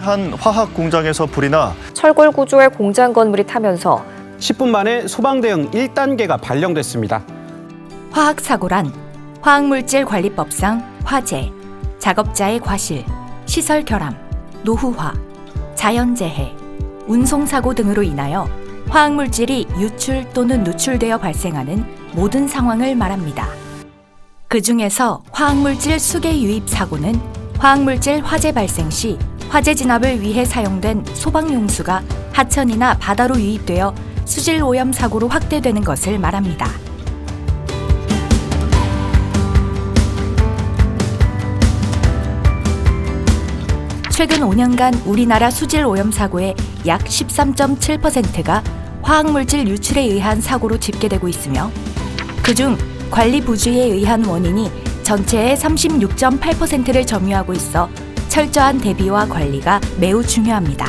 한 화학 공장에서 불이 나 철골 구조의 공장 건물이 타면서 10분 만에 소방대응 1단계가 발령됐습니다. 화학사고란 화학물질관리법상 화재, 작업자의 과실, 시설 결함, 노후화, 자연재해, 운송사고 등으로 인하여 화학물질이 유출 또는 누출되어 발생하는 모든 상황을 말합니다. 그 중에서 화학물질 수계 유입 사고는 화학물질 화재 발생 시 화재 진압을 위해 사용된 소방용수가 하천이나 바다로 유입되어 수질 오염 사고로 확대되는 것을 말합니다. 최근 5년간 우리나라 수질 오염 사고의 약 13.7%가 화학물질 유출에 의한 사고로 집계되고 있으며 그중 관리 부주의에 의한 원인이 전체의 36.8%를 점유하고 있어 철저한 대비와 관리가 매우 중요합니다.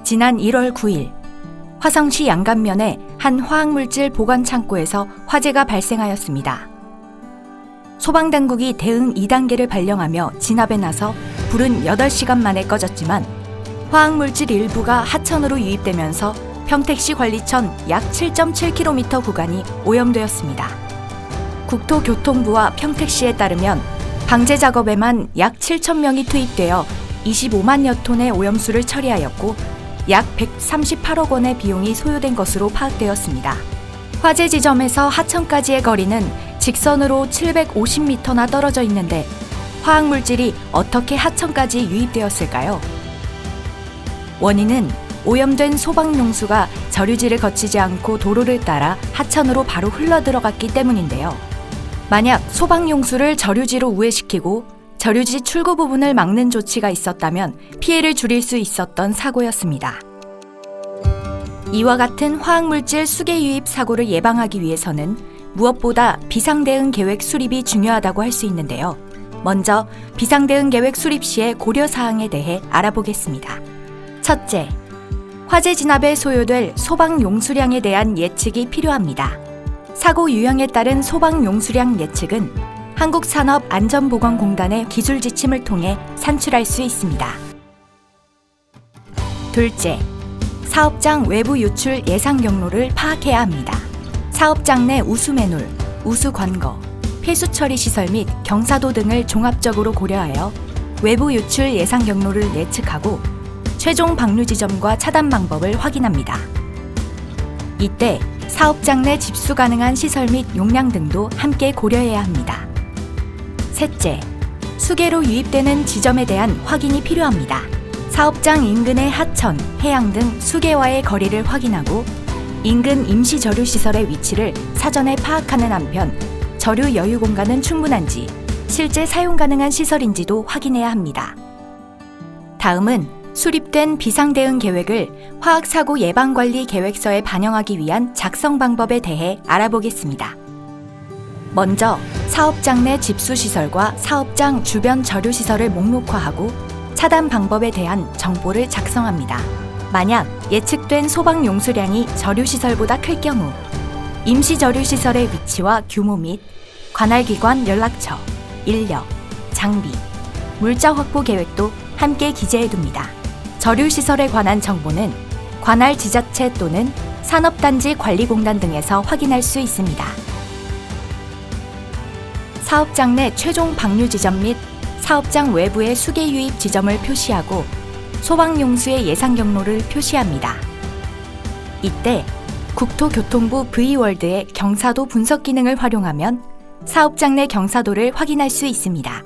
지난 1월 9일 화성시 양감면의 한 화학물질 보관 창고에서 화재가 발생하였습니다. 소방당국이 대응 2단계를 발령하며 진압에 나서 불은 8시간 만에 꺼졌지만 화학물질 일부가 하천으로 유입되면서 평택시 관리천 약 7.7km 구간이 오염되었습니다. 국토교통부와 평택시에 따르면 방제 작업에만 약 7,000명이 투입되어 25만여 톤의 오염수를 처리하였고 약 138억 원의 비용이 소요된 것으로 파악되었습니다. 화재 지점에서 하천까지의 거리는 직선으로 750m나 떨어져 있는데 화학물질이 어떻게 하천까지 유입되었을까요? 원인은 오염된 소방용수가 저류지를 거치지 않고 도로를 따라 하천으로 바로 흘러들어갔기 때문인데요. 만약 소방용수를 저류지로 우회시키고 저류지 출구 부분을 막는 조치가 있었다면 피해를 줄일 수 있었던 사고였습니다. 이와 같은 화학물질 수계 유입 사고를 예방하기 위해서는 무엇보다 비상대응 계획 수립이 중요하다고 할 수 있는데요. 먼저 비상대응 계획 수립 시의 고려사항에 대해 알아보겠습니다. 첫째, 화재 진압에 소요될 소방 용수량에 대한 예측이 필요합니다. 사고 유형에 따른 소방 용수량 예측은 한국산업안전보건공단의 기술 지침을 통해 산출할 수 있습니다. 둘째, 사업장 외부 유출 예상 경로를 파악해야 합니다. 사업장 내 우수 매놀, 우수 관거, 폐수 처리 시설 및 경사도 등을 종합적으로 고려하여 외부 유출 예상 경로를 예측하고 최종 방류 지점과 차단 방법을 확인합니다. 이때 사업장 내 집수 가능한 시설 및 용량 등도 함께 고려해야 합니다. 셋째, 수계로 유입되는 지점에 대한 확인이 필요합니다. 사업장 인근의 하천, 해양 등 수계와의 거리를 확인하고 인근 임시 저류 시설의 위치를 사전에 파악하는 한편 저류 여유 공간은 충분한지, 실제 사용 가능한 시설인지도 확인해야 합니다. 다음은 수립된 비상대응 계획을 화학사고 예방관리 계획서에 반영하기 위한 작성 방법에 대해 알아보겠습니다. 먼저 사업장 내 집수시설과 사업장 주변 저류시설을 목록화하고 차단 방법에 대한 정보를 작성합니다. 만약 예측된 소방 용수량이 저류시설보다 클 경우 임시 저류시설의 위치와 규모 및 관할기관 연락처, 인력, 장비, 물자 확보 계획도 함께 기재해둡니다. 저류시설에 관한 정보는 관할 지자체 또는 산업단지 관리공단 등에서 확인할 수 있습니다. 사업장 내 최종 방류 지점 및 사업장 외부의 수계 유입 지점을 표시하고 소방용수의 예상 경로를 표시합니다. 이때 국토교통부 V월드의 경사도 분석 기능을 활용하면 사업장 내 경사도를 확인할 수 있습니다.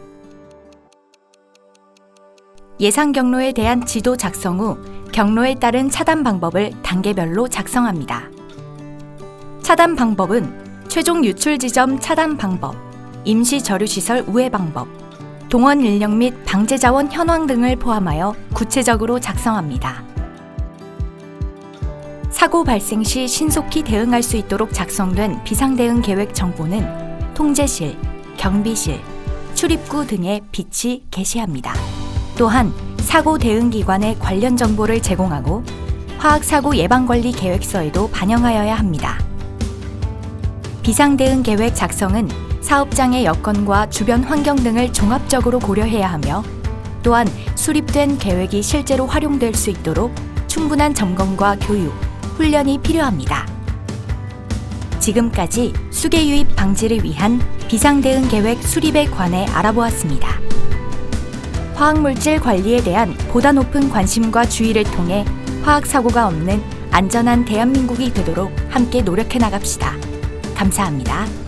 예상 경로에 대한 지도 작성 후 경로에 따른 차단 방법을 단계별로 작성합니다. 차단 방법은 최종 유출 지점 차단 방법, 임시 저류시설 우회 방법, 동원 인력 및 방제 자원 현황 등을 포함하여 구체적으로 작성합니다. 사고 발생 시 신속히 대응할 수 있도록 작성된 비상대응 계획 정보는 통제실, 경비실, 출입구 등에 비치 게시합니다. 또한 사고 대응 기관에 관련 정보를 제공하고 화학사고 예방관리 계획서에도 반영하여야 합니다. 비상대응 계획 작성은 사업장의 여건과 주변 환경 등을 종합적으로 고려해야 하며 또한 수립된 계획이 실제로 활용될 수 있도록 충분한 점검과 교육, 훈련이 필요합니다. 지금까지 수계 유입 방지를 위한 비상대응 계획 수립에 관해 알아보았습니다. 화학물질 관리에 대한 보다 높은 관심과 주의를 통해 화학사고가 없는 안전한 대한민국이 되도록 함께 노력해 나갑시다. 감사합니다.